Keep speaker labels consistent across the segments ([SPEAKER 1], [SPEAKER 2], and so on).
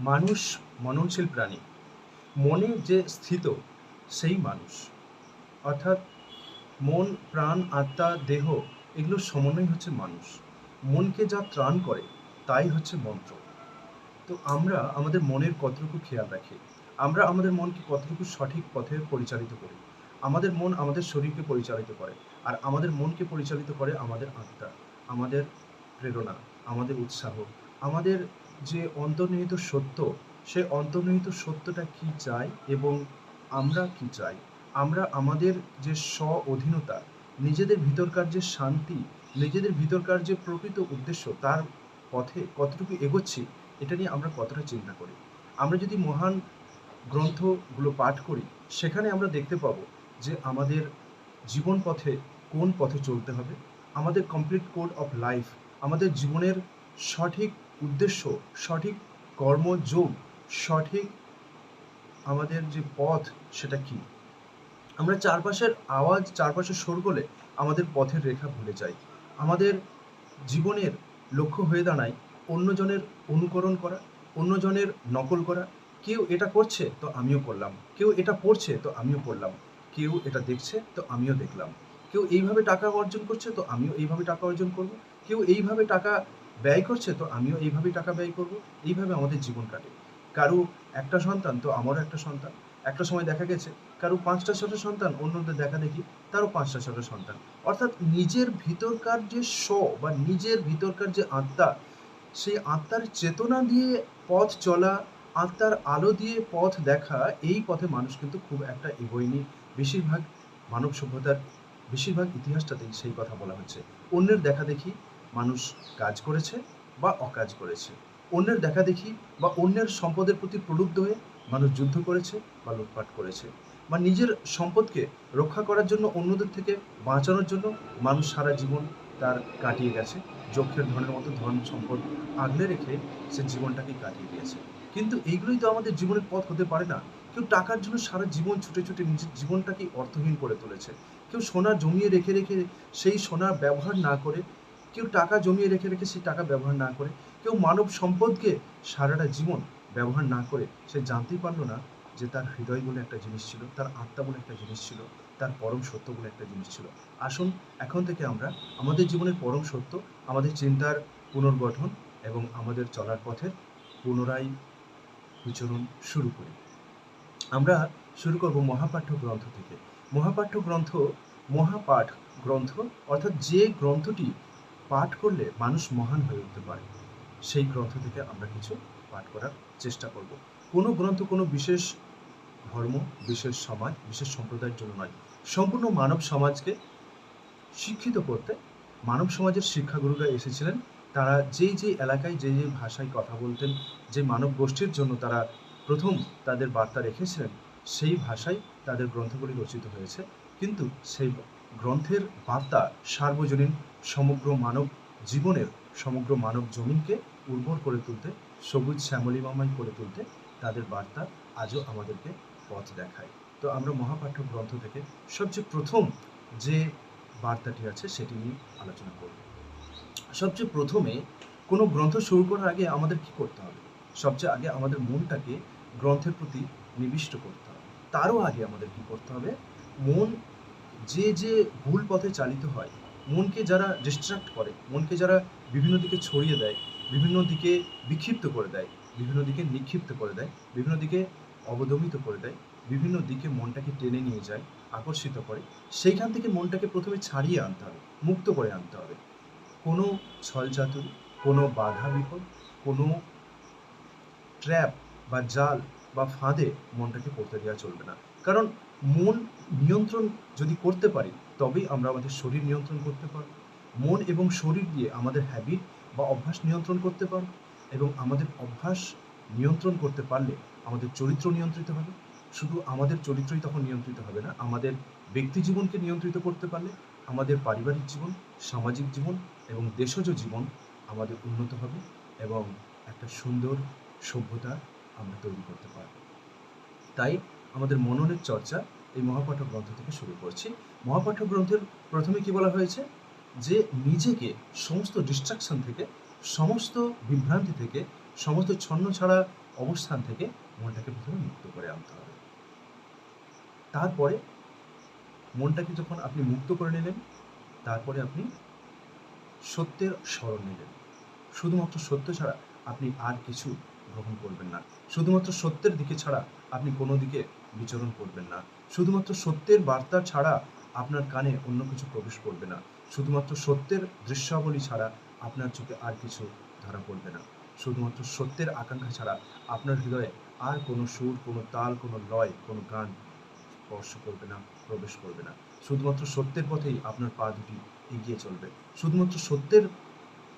[SPEAKER 1] মানুষ মননশীল প্রাণী। মনে যে স্থিত সেই মানুষ। অর্থাৎ মন, প্রাণ, আত্মা, দেহ এগুলোর সমন্বয় হচ্ছে মানুষ। মনকে যা ত্রাণ করে তাই হচ্ছে মন্ত্র। তো আমরা আমাদের মনের কতটুকু খেয়াল রাখি, আমরা আমাদের মনকে কতটুকু সঠিক পথে পরিচালিত করি। আমাদের মন আমাদের শরীরকে পরিচালিত করে, আর আমাদের মনকে পরিচালিত করে আমাদের আত্মা, আমাদের প্রেরণা, আমাদের উৎসাহ, আমাদের যে অন্তর্নিহিত সত্য, সে অন্তর্নিহিত সত্যটা কি চাই এবং আমরা কি চাই। আমরা আমাদের যে স্ব অধীনতা, নিজেদের ভিতরকার যে শান্তি, নিজেদের ভিতরকার যে প্রকৃত উদ্দেশ্য, তার পথে কতটুকু এগোচ্ছি, এটা নিয়ে আমরা কতটা চিন্তা করি। আমরা যদি মহান গ্রন্থগুলো পাঠ করি, সেখানে আমরা দেখতে পাবো যে আমাদের জীবন পথে কোন পথে চলতে হবে, আমাদের কমপ্লিট কোড অফ লাইফ, আমাদের জীবনের সঠিক উদ্দেশ্য, সঠিক কর্মযোগ, সঠিক আমাদের যে পথ সেটা কি। আমরা চারপাশের আওয়াজ, চারপাশের শোরগোলে আমাদের পথের রেখা ভুলে যাই। আমাদের জীবনের লক্ষ্য হয়ে দাঁড়ায় অন্যজনের অনুকরণ করা, অন্যজনের নকল করা। কেউ এটা করছে তো আমিও করলাম, কেউ এটা পড়ছে তো আমিও পড়লাম, কেউ এটা দেখছে তো আমিও দেখলাম, কেউ এইভাবে টাকা অর্জন করছে তো আমিও এইভাবে টাকা অর্জন করব, কেউ এইভাবে টাকা ব্যয় করছে তো আমিও এইভাবেই টাকা ব্যয় করব। এইভাবে আমাদের জীবন কাটে। কারো একটা সন্তান তো আমারও একটা সন্তান। একটা সময় দেখা গেছে কারো ৫টা ৬টা সন্তান, অন্যদের দেখা দেখি তারও ৫টা ৬টা সন্তান। অর্থাৎ নিজের ভিতরকার যে বা নিজের ভিতরকার যে আত্মা, সেই আত্মার চেতনা দিয়ে পথ চলা, আত্মার আলো দিয়ে পথ দেখা, এই পথে মানুষ কিন্তু খুব একটা এগোয়নি। বেশিরভাগ মানব সভ্যতার বেশিরভাগ ইতিহাসটাতেই সেই কথা বলা হচ্ছে। অন্যের দেখাদেখি মানুষ কাজ করেছে বা অকাজ করেছে। অন্যের দেখাদেখি বা অন্যের সম্পদের প্রতি প্রলুব্ধ হয়ে মানুষ যুদ্ধ করেছে বা লুটপাট করেছে, বা নিজের সম্পদকে রক্ষা করার জন্য, অন্যদের থেকে বাঁচানোর জন্য মানুষ সারা জীবন তার কাটিয়ে গেছে। যক্ষের ধনের মতো ধন সম্পদ আগলে রেখে সে জীবনটাকেই কাটিয়ে দিয়েছে। কিন্তু এইগুলোই তো আমাদের জীবনের পথ হতে পারে না। কেউ টাকার জন্য সারা জীবন ছুটে ছুটে নিজের জীবনটাকেই অর্থহীন করে তুলেছে। কেউ সোনা জমিয়ে রেখে রেখে সেই সোনার ব্যবহার না করে, কেউ টাকা জমিয়ে রেখে রেখে সেই টাকা ব্যবহার না করে, কেউ মানব সম্পদকে সারাটা জীবন ব্যবহার না করে সে জানতেই পারলো না যে তার হৃদয় বলে একটা জিনিস ছিল, তার আত্মা বলে একটা জিনিস ছিল, তার পরম সত্য বলে একটা জিনিস ছিল। আসুন এখন থেকে আমরা আমাদের জীবনের পরম সত্য, আমাদের চিন্তার পুনর্গঠন এবং আমাদের চলার পথের পুনরায় বিচরণ শুরু করি। আমরা শুরু করব মহাপাঠ্য গ্রন্থ থেকে। মহাপাঠ্য গ্রন্থ, মহাপাঠ গ্রন্থ, অর্থাৎ যে গ্রন্থটি পাঠ করলে মানুষ মহান হয়ে উঠতে পারে, সেই গ্রন্থ থেকে আমরা কিছু পাঠ করার চেষ্টা করব। কোনো গ্রন্থ কোনো বিশেষ ধর্ম, বিশেষ সমাজ, বিশেষ সম্প্রদায়ের জন্য নয়। সম্পূর্ণ মানব সমাজকে শিক্ষিত করতে মানব সমাজের শিক্ষাগুরুরা এসেছিলেন। তারা যেই যেই এলাকায় যেই যেই ভাষায় কথা বলতেন, যে মানব গোষ্ঠীর জন্য তারা প্রথম তাদের বার্তা রেখেছিলেন, সেই ভাষায় তাদের গ্রন্থগুলি রচিত হয়েছে। কিন্তু সেই গ্রন্থের বার্তা সার্বজনীন, সমগ্র মানব জীবনের, সমগ্র মানব জমিনকে উর্বর করে তুলতে, সবুজ শ্যামলিমাময় করে তুলতে তাদের বার্তা আজও আমাদেরকে পথ দেখায়। তো আমরা মহাপাঠ্য গ্রন্থ থেকে সবচেয়ে প্রথম যে বার্তাটি আছে সেটি নিয়ে আলোচনা করব। সবচেয়ে প্রথমে কোনো গ্রন্থ শুরু করার আগে আমাদের কি করতে হবে? সবচেয়ে আগে আমাদের মনটাকে গ্রন্থের প্রতি নিবিষ্ট করতে হবে। তারও আগে আমাদের কি করতে হবে? মন যে যে ভুল পথে চালিত হয়, মনকে যারা ডিস্ট্রাক্ট করে, মনকে যারা বিভিন্ন দিকে ছড়িয়ে দেয়, বিভিন্ন দিকে বিক্ষিপ্ত করে দেয়, বিভিন্ন দিকে নিক্ষিপ্ত করে দেয়, বিভিন্ন দিকে অবদমিত করে দেয়, বিভিন্ন দিকে মনটাকে টেনে নিয়ে যায়, আকর্ষিত করে, সেইখান থেকে মনটাকে প্রথমে ছাড়িয়ে আনতে হবে, মুক্ত করে আনতে হবে। কোনো ছলচাতুরি, কোনো বাধা বিপদ, কোনো ট্র্যাপ বা জাল বা ফাঁদে মনটাকে পড়তে দেওয়া চলবে না। কারণ মন নিয়ন্ত্রণ যদি করতে পারি, তবেই আমরা আমাদের শরীর নিয়ন্ত্রণ করতে পারব। মন এবং শরীর দিয়ে আমাদের হ্যাবিট বা অভ্যাস নিয়ন্ত্রণ করতে পারব, এবং আমাদের অভ্যাস নিয়ন্ত্রণ করতে পারলে আমাদের চরিত্র নিয়ন্ত্রিত হবে। শুধু আমাদের চরিত্রই তখন নিয়ন্ত্রিত হবে না, আমাদের ব্যক্তি জীবনকে নিয়ন্ত্রিত করতে পারলে আমাদের পারিবারিক জীবন, সামাজিক জীবন এবং দেশজ জীবন আমাদের উন্নত হবে, এবং একটা সুন্দর সভ্যতা আমরা তৈরি করতে পারব। তাই আমাদের মননের চর্চা এই মহাপাঠ্য গ্রন্থ থেকে শুরু করছি। মহাপাঠ্য গ্রন্থের প্রথমে কি বলা হয়েছে? যে নিজেকে সমস্ত ডিস্ট্রাকশন থেকে, সমস্ত বিভ্রান্তি থেকে, সমস্ত ছন্নছাড়া অবস্থান থেকে মনটাকে প্রথমে মুক্ত করে আনতে হবে। তারপরে মনটাকে যখন আপনি মুক্ত করে নিলেন, তারপরে আপনি সত্যের স্মরণ নিলেন। শুধুমাত্র সত্য ছাড়া আপনি আর কিছু গ্রহণ করবেন না। শুধুমাত্র সত্যের দিকে ছাড়া আপনি কোনো দিকে বিচরণ করবেন না। শুধুমাত্র সত্যের বার্তা ছাড়া আপনার কানে অন্য কিছু প্রবেশ করবে না। শুধুমাত্র সত্যের দৃশ্যাবলী ছাড়া আপনার চোখে আর কিছু ধরা পড়বে না। শুধুমাত্র সত্যের আকাঙ্ক্ষা ছাড়া আপনার হৃদয়ে আর কোনো সুর, কোনো তাল, কোনো লয়, কোনো গান স্পর্শ করবে না, প্রবেশ করবে না। শুধুমাত্র সত্যের পথেই আপনার পা দুটি এগিয়ে চলবে। শুধুমাত্র সত্যের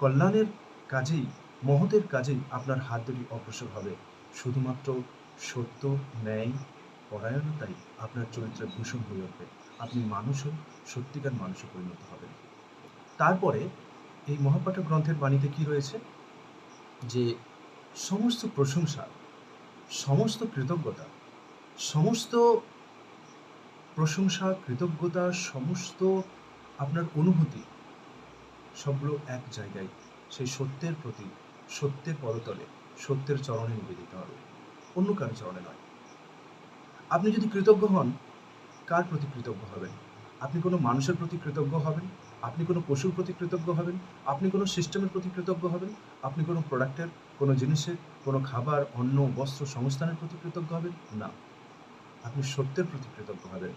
[SPEAKER 1] কল্যাণের কাজেই, মহতের কাজেই আপনার হাত দুটি অগ্রসর হবে। শুধুমাত্র সত্য, ন্যায়, পরায়ণতাই আপনার চরিত্রের ভূষণ হয়ে উঠবে। আপনি মানুষও, সত্যিকার মানুষে পরিণত হবেন। তারপরে এই মহাপাঠক গ্রন্থের বাণীতে কি রয়েছে? যে সমস্ত প্রশংসা, সমস্ত কৃতজ্ঞতা, সমস্ত প্রশংসা, কৃতজ্ঞতা, সমস্ত আপনার অনুভূতি সবগুলো এক জায়গায় সেই সত্যের প্রতি, সত্যের পদতলে, সত্যের চরণে নিবেদিত হবে, অন্য কারো চরণে নয়। আপনি যদি কৃতজ্ঞ হন, কার প্রতি কৃতজ্ঞ হবেন? আপনি কোনো মানুষের প্রতি কৃতজ্ঞ হবেন, আপনি কোনো পশুর প্রতি কৃতজ্ঞ হবেন, আপনি কোনো সিস্টেমের প্রতি কৃতজ্ঞ হবেন, আপনি কোনো প্রোডাক্টের, কোনো জিনিসের, কোনো খাবার, অন্ন, বস্ত্র, সংস্থানের প্রতি কৃতজ্ঞ হবেন না। আপনি সত্যের প্রতি কৃতজ্ঞ হবেন,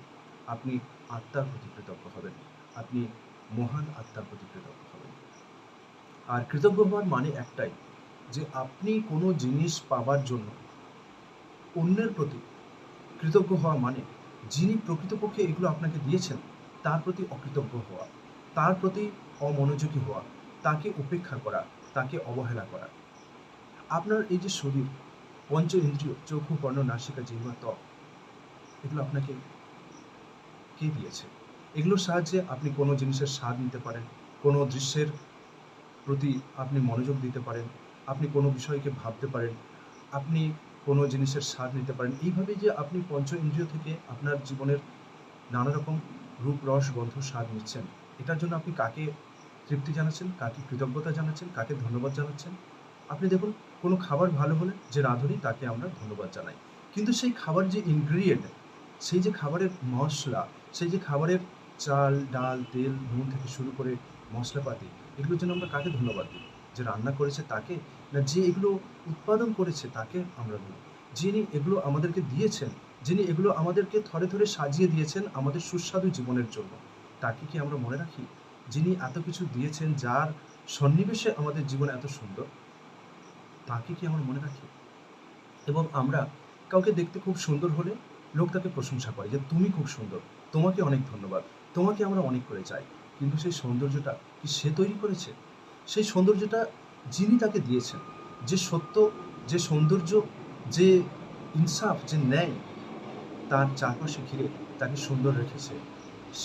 [SPEAKER 1] আপনি আত্মার প্রতি কৃতজ্ঞ হবেন, আপনি মহান আত্মার প্রতি কৃতজ্ঞ হবেন। আর কৃতজ্ঞ হওয়ার মানে একটাই, যে আপনি কোনো জিনিস পাবার জন্য অন্যের প্রতি কৃতজ্ঞ হওয়া মানে যিনি প্রকৃতপক্ষে এগুলো আপনাকে দিয়েছেন তার প্রতি অকৃতজ্ঞ হওয়া, তার প্রতি অমনোযোগী হওয়া, তাকে উপেক্ষা করা, তাকে অবহেলা করা। আপনার এই যে শরীর, পঞ্চ ইন্দ্রিয়, চক্ষু, কর্ণ, নাসিকা, জিহ্বা, ত্বক, এগুলো আপনাকে কে দিয়েছে? এগুলোর সাহায্যে আপনি কোনো জিনিসের স্বাদ নিতে পারেন, কোনো দৃশ্যের প্রতি আপনি মনোযোগ দিতে পারেন, আপনি কোনো বিষয়কে ভাবতে পারেন, আপনি কোনো জিনিসের স্বাদ নিতে পারেন। এইভাবে যে আপনি পঞ্চ ইন্দ্রিয় থেকে আপনার জীবনের নানা রকম রূপ, রস, গন্ধ, স্বাদ নিচ্ছেন, এটার জন্য আপনি কাকে তৃপ্তি জানাচ্ছেন, কাকে কৃতজ্ঞতা জানাচ্ছেন, কাকে ধন্যবাদ জানাচ্ছেন? আপনি দেখুন, কোনো খাবার ভালো হলে যে রাঁধুনি তাকে আমরা ধন্যবাদ জানাই। কিন্তু সেই খাবার যে ইনগ্রিডিয়েন্ট, সেই যে খাবারের মশলা, সেই যে খাবারের চাল, ডাল, তেল, নুন থেকে শুরু করে মশলাপাতি, এগুলোর জন্য আমরা কাকে ধন্যবাদ দিই? যে রান্না করেছে তাকে? না যে এগুলো উৎপাদন করেছে তাকে আমরা দিই? যিনি এগুলো আমাদেরকে দিয়েছেন, যিনি এগুলো আমাদেরকে থরে থরে সাজিয়ে দিয়েছেন আমাদের সুস্বাদু জীবনের জন্য, তাকে কি আমরা মনে রাখি? যিনি এত কিছু দিয়েছেন, যার সন্নিবেশে আমাদের জীবন এত সুন্দর, তাকে কি আমরা মনে রাখি? এবং আমরা কাউকে দেখতে খুব সুন্দর হলে লোক তাকে প্রশংসা করে যে তুমি খুব সুন্দর, তোমাকে অনেক ধন্যবাদ, তোমাকে আমরা অনেক করে চাই। কিন্তু সেই সৌন্দর্যটা কি সে তৈরি করেছে? সেই সৌন্দর্যটা যিনি তাকে দিয়েছেন, যে সত্য, যে সৌন্দর্য, যে ইনসাফ, যে ন্যায় তার চারপাশে ঘিরে তাকে সুন্দর রেখেছে,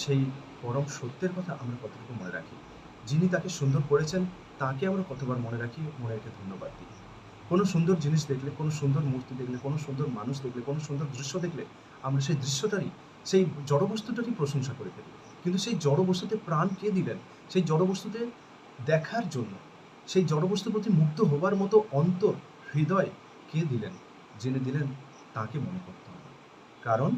[SPEAKER 1] সেই পরম সত্যের কথা আমরা কতটুকু মনে রাখি? যিনি তাকে সুন্দর করেছেন তাকে আমরা কতবার মনে রাখি, মনে রেখে ধন্যবাদ দিই? কোনো সুন্দর জিনিস দেখলে, কোনো সুন্দর মূর্তি দেখলে, কোনো সুন্দর মানুষ দেখলে, কোনো সুন্দর দৃশ্য দেখলে আমরা সেই দৃশ্যটারই, সেই জড়বস্তুটারই প্রশংসা করে ফেলি। কিন্তু সেই জড়বস্তুতে প্রাণ কে দিলেন? সেই জড়বস্তুতে দেখার জন্য, সেই জড়বস্তুর প্রতি মুগ্ধ হবার মতো অন্তর, হৃদয় কে দিলেন? যিনি দিলেন তাকে মনে করতে হবে। কারণ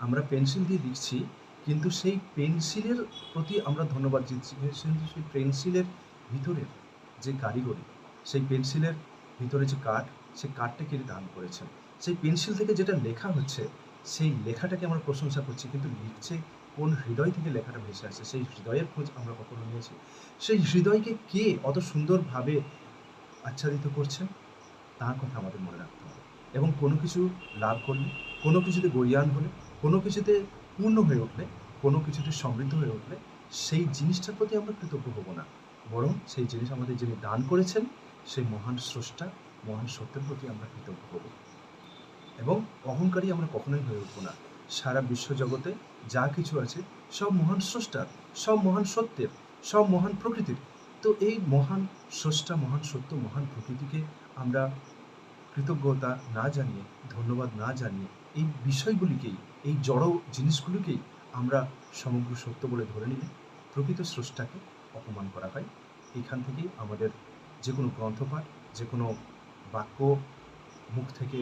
[SPEAKER 1] আমরা পেন্সিল দিয়ে লিখছি, কিন্তু সেই পেন্সিলের প্রতি আমরা ধন্যবাদ দিচ্ছি, কিন্তু সেই পেন্সিলের ভিতরের যে কারিগরি, সেই পেন্সিলের ভিতরে যে কাঠ, সেই কাঠটা কে দান করেছেন? সেই পেন্সিল থেকে যেটা লেখা হচ্ছে, সেই লেখাটাকে আমরা প্রশংসা করছি, কিন্তু লিখছে কোন হৃদয় থেকে লেখাটা ভেসে আসছে, সেই হৃদয়ের খোঁজ আমরা কখনো নিয়েছি? সেই হৃদয়কে কে অত সুন্দরভাবে আচ্ছাদিত করছেন, তার কথা আমাদের মনে রাখতে হবে। এবং কোনো কিছু লাভ করলে, কোনো কিছুতে গরীয়ান হলে, কোনো কিছুতে পূর্ণ হয়ে উঠলে, কোনো কিছুতে সমৃদ্ধ হয়ে উঠলে, সেই জিনিসটার প্রতি আমরা কৃতজ্ঞ হব না, বরং সেই জিনিস আমাদের যিনি দান করেছেন, সেই মহান স্রষ্টা, মহান সত্যের প্রতি আমরা কৃতজ্ঞ হব। এবং অহংকারী আমরা কখনোই হয়ে উঠব না। সারা বিশ্বজগতে যা কিছু আছে সব মহান স্রষ্টার, সব মহান সত্যের, সব মহান প্রকৃতির। তো এই মহান স্রষ্টা, মহান সত্য, মহান প্রকৃতিকে আমরা কৃতজ্ঞতা না জানিয়ে, ধন্যবাদ না জানিয়ে, এই বিষয়গুলিকেই, এই জড় জিনিসগুলিকেই আমরা সমগ্র সত্য বলে ধরে নিলে প্রকৃত স্রষ্টাকে অপমান করা হয়। এইখান থেকেই আমাদের যে কোনো গ্রন্থপাঠ, যে কোনো বাক্য মুখ থেকে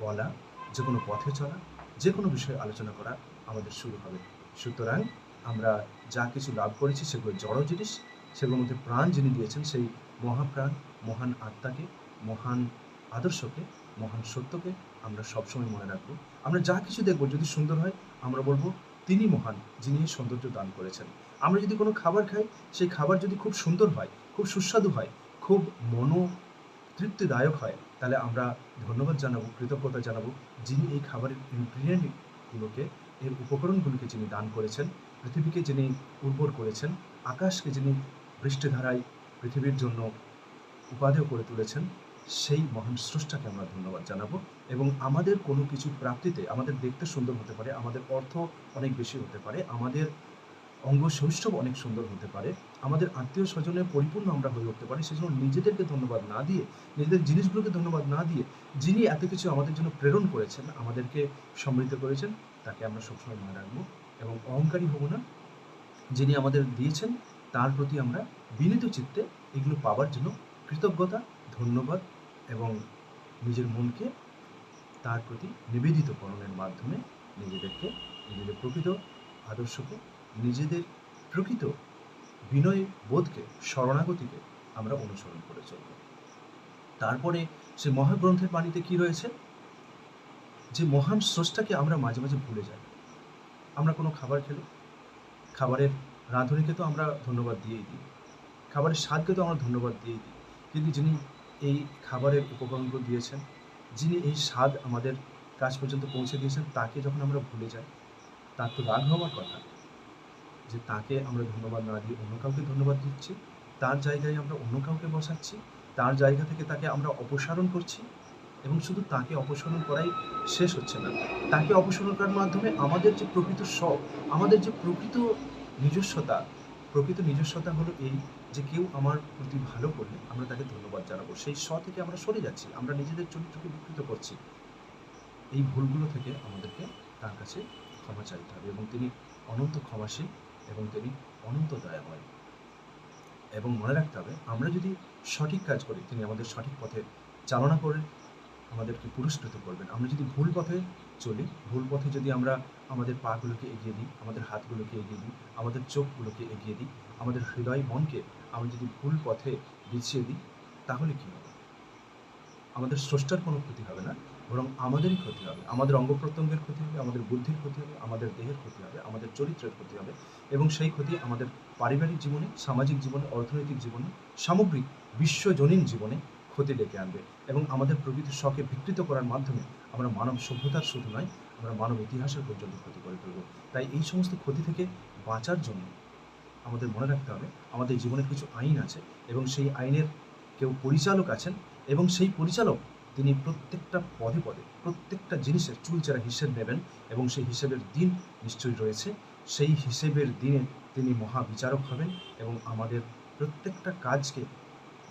[SPEAKER 1] বলা, যে কোনো পথে চলা, যে কোনো বিষয়ে আলোচনা করা আমাদের শুরু হবে। সুতরাং আমরা যা কিছু লাভ করেছি সেগুলো জড় জিনিস, সেগুলোর মধ্যে প্রাণ যিনি দিয়েছেন সেই মহাপ্রাণ, মহান আত্মাকে, মহান আদর্শকে, মহান সত্যকে আমরা সবসময় মনে রাখবো। আমরা যা কিছু দেখব যদি সুন্দর হয় আমরা বলবো তিনি মহান, যিনি এই সৌন্দর্য দান করেছেন। আমরা যদি কোনো খাবার খাই, সেই খাবার যদি খুব সুন্দর হয়, খুব সুস্বাদু হয়, খুব তৃপ্তিদায়ক হয়, তাহলে আমরা ধন্যবাদ জানাবো, কৃতজ্ঞতা জানাবো যিনি এই খাবারের ইনগ্রিডিয়েন্টগুলোকে, এর উপকরণগুলোকে যিনি দান করেছেন, পৃথিবীকে যিনি উর্বর করেছেন, আকাশকে যিনি বৃষ্টিধারায় পৃথিবীর জন্য উপাদেয় করে তুলেছেন, সেই মহান স্রষ্টাকে আমরা ধন্যবাদ জানাবো। এবং আমাদের কোনো কিছু প্রাপ্তিতে আমাদের দেখতে সুন্দর হতে পারে, আমাদের অর্থ অনেক বেশি হতে পারে, আমাদের অঙ্গ সৌষ্ঠব অনেক সুন্দর হতে পারে, আমাদের আত্মীয় স্বজনের পরিপূর্ণ আমরা হয়ে উঠতে পারি, সেজন্য নিজেদেরকে ধন্যবাদ না দিয়ে, নিজেদের জিনিসগুলোকে ধন্যবাদ না দিয়ে, যিনি এত কিছু আমাদের জন্য প্রেরণ করেছেন, আমাদেরকে সমৃদ্ধ করেছেন, তাকে আমরা সবসময় মনে রাখবো এবং অহংকারী হব না। যিনি আমাদের দিয়েছেন তার প্রতি আমরা বিনীত চিত্তে এগুলো পাওয়ার জন্য কৃতজ্ঞতা, ধন্যবাদ এবং নিজের মনকে তার প্রতি নিবেদিতকরণের মাধ্যমে নিজেদেরকে, নিজেদের প্রকৃত আদর্শকে, নিজেদের প্রকৃত বিনয় বোধকে, শরণাগতিকে আমরা অনুসরণ করে চলব। তারপরে সে মহাগ্রন্থের বাণীতে কি রয়েছে, যে মহান স্রষ্টাকে আমরা মাঝে মাঝে ভুলে যাই। আমরা কোনো খাবার খেলে খাবারের রাঁধুনিকে তো আমরা ধন্যবাদ দিয়েই দিই, খাবারের স্বাদকে তো আমরা ধন্যবাদ দিয়েই দিই, কিন্তু যিনি এই খাবারের উপকরণগুলো দিয়েছেন, যিনি এই স্বাদ আমাদের কাছ পর্যন্ত পৌঁছে দিয়েছেন, তাকে যখন আমরা ভুলে যাই, তার তো রাগ হওয়ার কথা যে তাকে আমরা ধন্যবাদ না দিয়ে অন্য কাউকে ধন্যবাদ দিচ্ছি, তার জায়গায় আমরা অন্য কাউকে বসাচ্ছি, তার জায়গা থেকে তাকে আমরা অপসারণ করছি। এবং শুধু তাকে অপসারণ করাই শেষ হচ্ছে না, তাকে অপসারণ করার মাধ্যমে আমাদের যে প্রকৃত আমাদের যে প্রকৃত নিজস্বতা হলো এই, যে কেউ আমার প্রতি ভালো করলে আমরা তাকে ধন্যবাদ জানাবো, সেই থেকে আমরা সরে যাচ্ছি, আমরা নিজেদের চরিত্রকে বিকৃত করছি। এই ভুলগুলো থেকে আমাদেরকে তার কাছে ক্ষমা চাইতে হবে এবং তিনি অনন্ত ক্ষমাশীল এবং তিনি অনন্ত দয়াময়। এবং মনে রাখতে হবে আমরা যদি সঠিক কাজ করি তিনি আমাদের সঠিক পথে চালনা করে আমাদেরকে পুরস্কৃত করবেন। আমরা যদি ভুল পথে চলি, ভুল পথে যদি আমরা আমাদের পাগুলোকে এগিয়ে দিই, আমাদের হাতগুলোকে এগিয়ে দিই, আমাদের চোখগুলোকে এগিয়ে দিই, আমাদের হৃদয় মনকে আমরা যদি ভুল পথে বিছিয়ে দিই, তাহলে কী হবে? আমাদের স্রষ্টার কোনো ক্ষতি হবে না, বরং আমাদেরই ক্ষতি হবে। আমাদের অঙ্গ প্রত্যঙ্গের ক্ষতি হবে, আমাদের বুদ্ধির ক্ষতি হবে, আমাদের দেহের ক্ষতি হবে, আমাদের চরিত্রের ক্ষতি হবে এবং সেই ক্ষতি আমাদের পারিবারিক জীবনে, সামাজিক জীবনে, অর্থনৈতিক জীবনে, সামগ্রিক বিশ্বজনীন জীবনে ক্ষতি ডেকে আনবে এবং আমাদের প্রকৃত শখকে বিকৃত করার মাধ্যমে আমরা মানব সভ্যতার শুধু নয়, আমরা মানব ইতিহাসের পর্যন্ত ক্ষতি করে ফেলব। তাই এই সমস্ত ক্ষতি থেকে বাঁচার জন্য আমাদের মনে রাখতে হবে আমাদের জীবনের কিছু আইন আছে এবং সেই আইনের কেউ পরিচালক আছেন এবং সেই পরিচালক তিনি প্রত্যেকটা পদে পদে প্রত্যেকটা জিনিসের চুলচেরা হিসেব নেবেন এবং সেই হিসেবের দিন নিশ্চয়ই রয়েছে। সেই হিসেবের দিনে তিনি মহাবিচারক হবেন এবং আমাদের প্রত্যেকটা কাজকে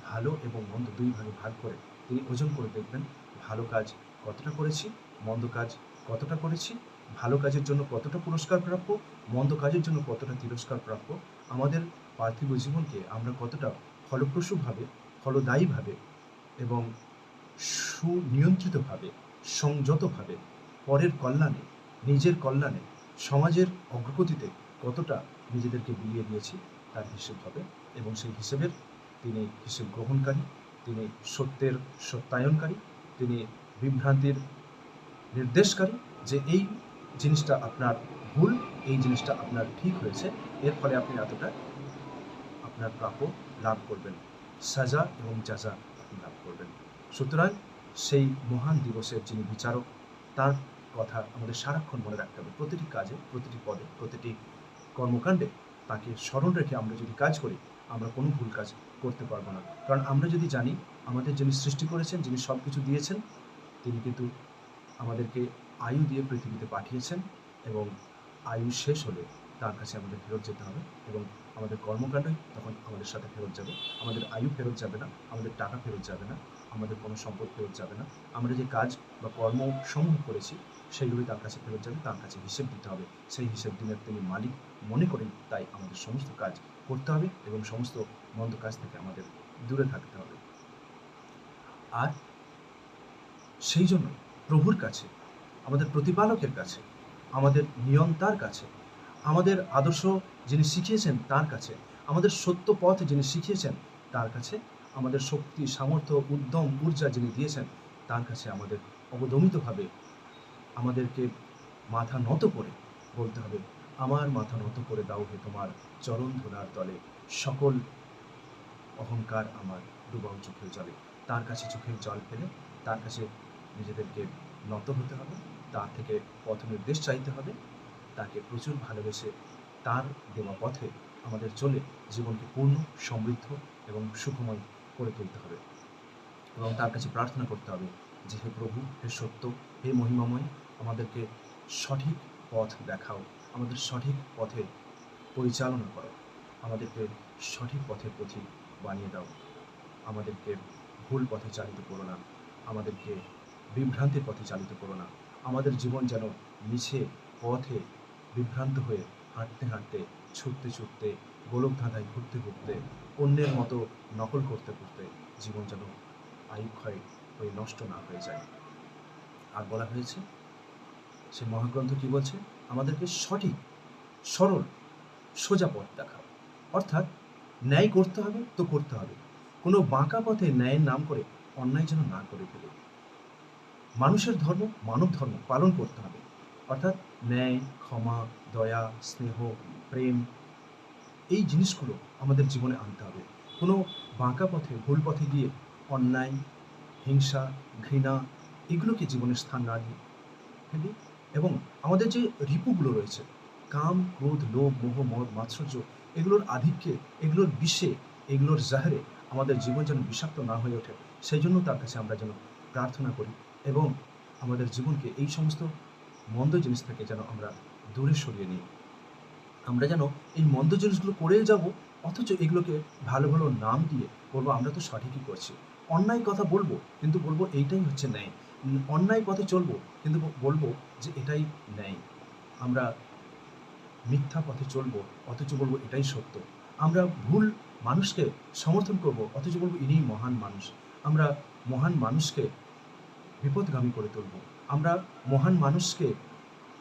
[SPEAKER 1] ভালো এবং মন্দ দুই ভাগে ভাগ করে তিনি ওজন করে দেখবেন ভালো কাজ কতটা করেছি, মন্দ কাজ কতটা করেছি, ভালো কাজের জন্য কতটা পুরস্কার প্রাপ্য, মন্দ কাজের জন্য কতটা তিরস্কার প্রাপ্য। আমাদের পার্থিব জীবনকে আমরা কতটা ফলপ্রসূভাবে, ফলদায়ীভাবে এবং সুনিয়ন্ত্রিতভাবে, সংযতভাবে পরের কল্যাণে, নিজের কল্যাণে, সমাজের অগ্রগতিতে কতটা নিজেদেরকে বিলিয়ে দিয়েছি তার হিসেব হবে এবং সেই হিসেবের তিনি হিসেব গ্রহণকারী, তিনি সত্যের সত্যায়নকারী, তিনি বিভ্রান্তির নির্দেশকারী, যে এই জিনিসটা আপনার ভুল, এই জিনিসটা আপনার ঠিক হয়েছে, এর ফলে আপনি এতটা আপনার প্রাপ্য লাভ করবেন, সাজা এবং যাজা আপনি লাভ করবেন। সুতরাং সেই মহান দিবসের যিনি বিচারক, তার কথা আমাদের সারাক্ষণ মনে রাখতে হবে। প্রতিটি কাজে, প্রতিটি পদে, প্রতিটি কর্মকাণ্ডে তাকে স্মরণ রেখে আমরা যদি কাজ করি, আমরা কোনো ভুল কাজ করতে পারবো না। কারণ আমরা যদি জানি আমাদের যিনি সৃষ্টি করেছেন, যিনি সব কিছু দিয়েছেন, তিনি কিন্তু আমাদেরকে আয়ু দিয়ে পৃথিবীতে পাঠিয়েছেন এবং আয়ু শেষ হলে তার কাছে আমাদের ফেরত যেতে হবে এবং আমাদের কর্মকাণ্ডই তখন আমাদের সাথে ফেরত যাবে। আমাদের আয়ু ফেরত যাবে না, আমাদের টাকা ফেরত যাবে না, আমাদের কোনো সম্পদ ফেরত যাবে না। আমরা যে কাজ বা কর্মসমূহ করেছি সেগুলোই তার কাছে ফেরত যাবে, তার কাছে হিসেব দিতে হবে। সেই হিসেব দিনের তিনি মালিক মনে করেন, তাই আমাদের সমস্ত কাজ করতে হবে এবং সমস্ত মন্দ কাজ থেকে আমাদের দূরে থাকতে হবে। আর সেই জন্য প্রভুর কাছে, আমাদের প্রতিপালকের কাছে, আমাদের নিয়ন্তার কাছে, আমাদের আদর্শ যিনি শিখিয়েছেন তার কাছে, আমাদের সত্য পথ যিনি শিখিয়েছেন তার কাছে, আমাদের শক্তি, সামর্থ্য, উদ্যম, ঊর্জা যিনি দিয়েছেন তার কাছে আমাদের অবদমিতভাবে আমাদেরকে মাথা নত করে বলতে হবে, আমার মাথা নত করে দাও হে তোমার চরণ ধুলার তলে, সকল অহংকার আমার ডুবাও চোখের জলে। তার কাছে চোখের জল ফেলে তার কাছে নিজেদেরকে নত হতে হবে, তার থেকে পথ নির্দেশ চাইতে হবে, তাকে প্রচুর ভালোবেসে তার দেওয়া পথে আমাদের চলে জীবনকে পূর্ণ, সমৃদ্ধ এবং সুখময় করে তুলতে হবে। এবং তার কাছে প্রার্থনা করতে হবে যে হে প্রভু, হে সত্য, হে মহিমাময়, আমাদেরকে সঠিক পথ দেখাও, আমাদের সঠিক পথে পরিচালনা করো, আমাদেরকে সঠিক পথের পথিক বানিয়ে দাও, আমাদেরকে ভুল পথে চালিত করো না, আমাদেরকে বিভ্রান্তির পথে চালিত করো না, আমাদের জীবন যেন মিছে পথে বিভ্রান্ত হয়ে হাঁটতে হাঁটতে, ছুটতে ছুটতে, গোলক ধাঁধায় ঘুরতে ঘুরতে, অন্যের মতো নকল করতে করতে জীবন যেন আয়ুক্ষয় হয়ে নষ্ট না হয়ে যায়। আর বলা হয়েছে, সে মহাগ্রন্থ কি বলছে? আমাদেরকে সঠিক, সরল, সোজা পথ দেখাও। অর্থাৎ ন্যায় করতে হবে তো করতে হবে, কোনো বাঁকা পথে ন্যায়ের নাম করে অন্যায় যেন না করে ফেলে। মানুষের ধর্ম, মানব ধর্ম পালন করতে হবে, অর্থাৎ ন্যায়, ক্ষমা, দয়া, স্নেহ, প্রেম, এই জিনিসগুলো আমাদের জীবনে আনতে হবে। কোনো বাঁকা পথে, ভুল পথে গিয়ে অন্যায়, হিংসা, ঘৃণা এগুলোকে জীবনের স্থান না দিয়ে ফেলি। এবং আমাদের যে রিপুগুলো রয়েছে, কাম, ক্রোধ, লোভ, মোহ, মদ, মাৎসর্য, এগুলোর আধিক্যে, এগুলোর বিষে, এগুলোর জাহারে আমাদের জীবন যেন বিষাক্ত না হয়ে ওঠে, সেই জন্য তার কাছে আমরা যেন প্রার্থনা করি এবং আমাদের জীবনকে এই সমস্ত মন্দ জিনিস থেকে যেন আমরা দূরে সরিয়ে নিই। আমরা যেন এই মন্দ জিনিসগুলো করে যাব, অথচ এগুলোকে ভালো ভালো নাম দিয়ে বলবো আমরা তো সঠিকই করছি। অন্যায় কথা বলবো, কিন্তু বলবো এইটাই হচ্ছে ন্যায়। অন্যায় পথে চলবো, কিন্তু বলবো যে এটাই ন্যায়। আমরা মিথ্যা পথে চলবো, অথচ বলবো এটাই সত্য। আমরা ভুল মানুষকে সমর্থন করব, অথচ বলবো ইনিই মহান মানুষ। আমরা মহান মানুষকে বিপদগামী করে তুলব, আমরা মহান মানুষকে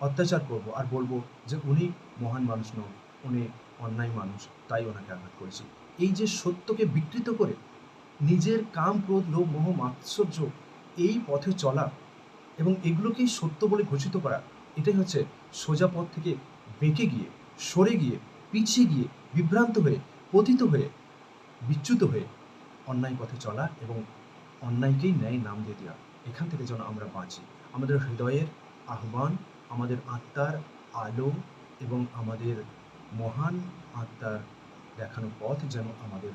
[SPEAKER 1] অত্যাচার করব আর বলবো যে উনি মহান মানুষ নন, উনি অন্যায় মানুষ, তাই ওনাকে আঘাত করেছি। এই যে সত্যকে বিকৃত করে নিজের কাম, ক্রোধ, লোভ, মোহ, মাৎসর্য এই পথে চলা এবং এগুলোকেই সত্য বলে ঘোষিত করা, এটাই হচ্ছে সোজা পথ থেকে বেঁকে গিয়ে, সরে গিয়ে, পিছিয়ে গিয়ে, বিভ্রান্ত হয়ে, পতিত হয়ে, বিচ্যুত হয়ে অন্যায় পথে চলা এবং অন্যায়কেই ন্যায় নাম দিয়ে দেওয়া। এখান থেকে যেন আমরা বাঁচি। আমাদের হৃদয়ের আহ্বান, আমাদের আত্মার আলো এবং আমাদের মহান আত্মার দেখানো পথ যেন আমাদের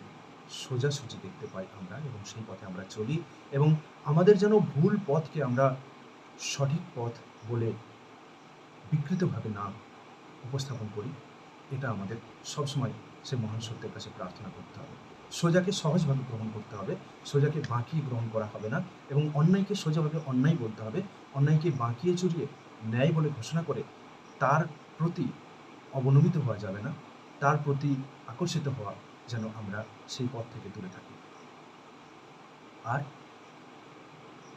[SPEAKER 1] সোজাসুজি দেখতে পাই আমরা এবং সেই পথে আমরা চলি এবং আমাদের যেন ভুল পথকে আমরা সঠিক পথ বলে বিকৃতভাবে না উপস্থাপন করি। এটা আমাদের সবসময় সে মহান সত্যের কাছে প্রার্থনা করতে হবে। সোজাকে সহজভাবে গ্রহণ করতে হবে, সোজাকে বাঁকিয়ে গ্রহণ করা হবে না এবং অন্যায়কে সোজাভাবে অন্যায় বলতে হবে। অন্যায়কে বাঁকিয়ে চুরিয়ে ন্যায় বলে ঘোষণা করে তার প্রতি অবনমিত হওয়া যাবে না, তার প্রতি আকর্ষিত হওয়া যেন আমরা সেই পথ থেকে দূরে থাকি। আর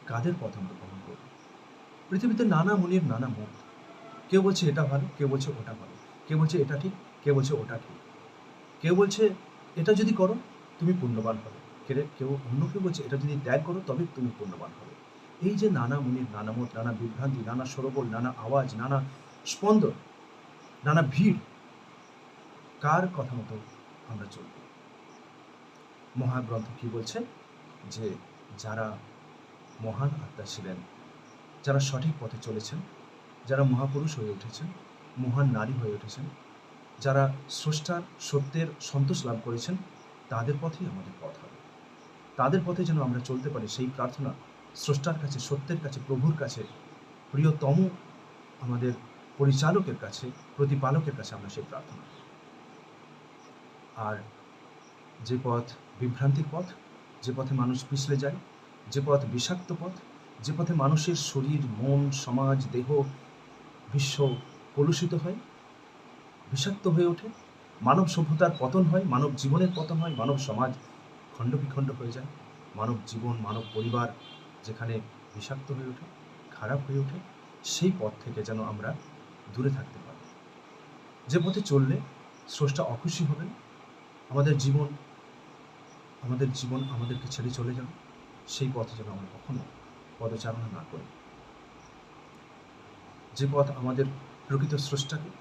[SPEAKER 1] কাদের পথ আমরা গ্রহণ করব? পৃথিবীতে নানা মুনির নানা মত। কেউ বলছে এটা ভালো, কেউ বলছে ওটা ভালো, কেউ বলছে এটা ঠিক, কেউ বলছে ওটা ঠিক, কেউ বলছে এটা যদি করো তুমি পুণ্যবান হবে, কেউ অন্য কেউ বলছে এটা যদি ত্যাগ করো তবে তুমি পুণ্যবান হবে। এই যে নানা মুনির নানা মত, নানা বিভ্রান্তি, নানা সরগোল, নানা আওয়াজ, নানা স্পন্দন, নানা ভিড়, কার কথা মতো আমরা চলব? মহাগ্রন্থ কি বলছে? যে যারা মহান আত্মা ছিলেন, যারা সঠিক পথে চলেছেন, যারা মহাপুরুষ হয়ে উঠেছেন, মহান নারী হয়ে উঠেছেন, যারা স্রষ্টার সত্যের সন্তোষ লাভ করেছেন, তাদের পথেই আমাদের পথ হবে। তাদের পথে যেন আমরা চলতে পারি, সেই প্রার্থনা স্রষ্টার কাছে, সত্যের কাছে, প্রভুর কাছে, প্রিয়তম আমাদের পরিচালকের কাছে, প্রতিপালকের কাছে আমরা সেই প্রার্থনা। আর যে পথ বিভ্রান্তির পথ, যে পথে মানুষ পিছলে যায়, যে পথ বিষাক্ত পথ, যে পথে মানুষের শরীর, মন, সমাজ, দেহ, বিশ্ব কলুষিত হয়, বিষাক্ত হয়ে ওঠে, মানব সভ্যতার পতন হয়, মানব জীবনের পতন হয়, মানব সমাজ খণ্ড বিখণ্ড হয়ে যায়, মানব জীবন, মানব পরিবার যেখানে বিষাক্ত হয়ে ওঠে, খারাপ হয়ে ওঠে, সেই পথ থেকে যেন আমরা দূরে থাকতে পারি। যে পথে চললে স্রষ্টা অখুশি হবেন, আমাদের জীবন আমাদেরকে ছেড়ে চলে যাবে, সেই পথে যেন আমরা কখনো পদচারণা না করি। যে পথ আমাদের প্রকৃত স্রষ্টাকে,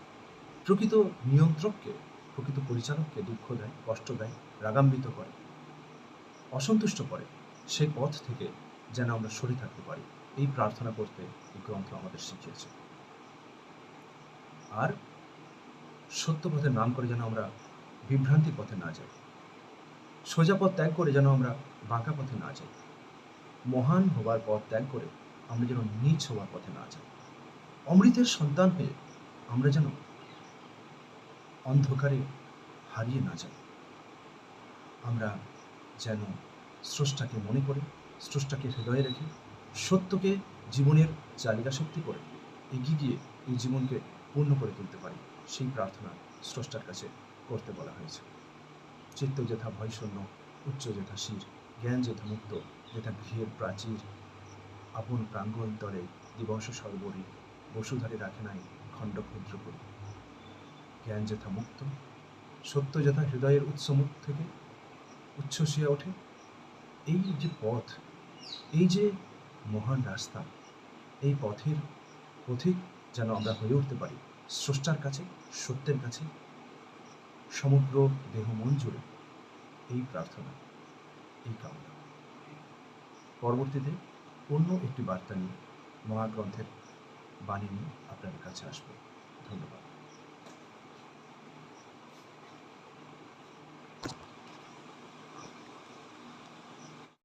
[SPEAKER 1] প্রকৃত নিয়ন্ত্রককে, প্রকৃত পরিচালককে দুঃখ দেয়, কষ্ট দেয়, রাগান্বিত করে, অসন্তুষ্ট করে, সেই পথ থেকে যেন আমরা সরে থাকতে পারি, এই প্রার্থনা করতে এই গ্রন্থ আমাদের শিখিয়েছে। আর সত্য পথের নাম করে যেন আমরা বিভ্রান্তির পথে না যাই, সোজা পথ ত্যাগ করে যেন আমরা বাঁকা পথে না যাই, মহান হবার পথ ত্যাগ করে আমরা যেন নীচ হওয়ার পথে না যাই, অমৃতের সন্তান হয়ে আমরা যেন অন্ধকারে হারিয়ে না যাই। আমরা যেন স্রষ্টাকে মনে করে, স্রষ্টাকে হৃদয়ে রেখে, সত্যকে জীবনের চালিকা শক্তি করে এগিয়ে গিয়ে এই জীবনকে পূর্ণ করে তুলতে পারি, সেই প্রার্থনা স্রষ্টার কাছে করতে বলা হয়েছে। চিত্ত যেথা ভয়শূন্য, উচ্চ যেথা শির, জ্ঞান যেথা মুক্ত, যেথা গৃহের প্রাচীর, আপন প্রাঙ্গণ তলে দিবস সর্বরী, বসুধারে রাখে নাই খণ্ড ক্ষুদ্র করি। জ্ঞান যেথা মুক্ত, সত্য যেথা হৃদয়ের উৎসমুখ থেকে উচ্ছ্বসিয়া ওঠে, এই যে পথ, এই যে মহান রাস্তা, এই পথের পথিক যেন আমরা হয়ে উঠতে পারি স্রষ্টার কাছে, সত্যের কাছে, সমগ্র দেহ মন জুড়ে, এই প্রার্থনা, এই কামনা। পরবর্তীতে অন্য একটি বার্তা নিয়ে, মহাগ্রন্থের বাণী নিয়ে আপনাদের কাছে আসবে। ধন্যবাদ।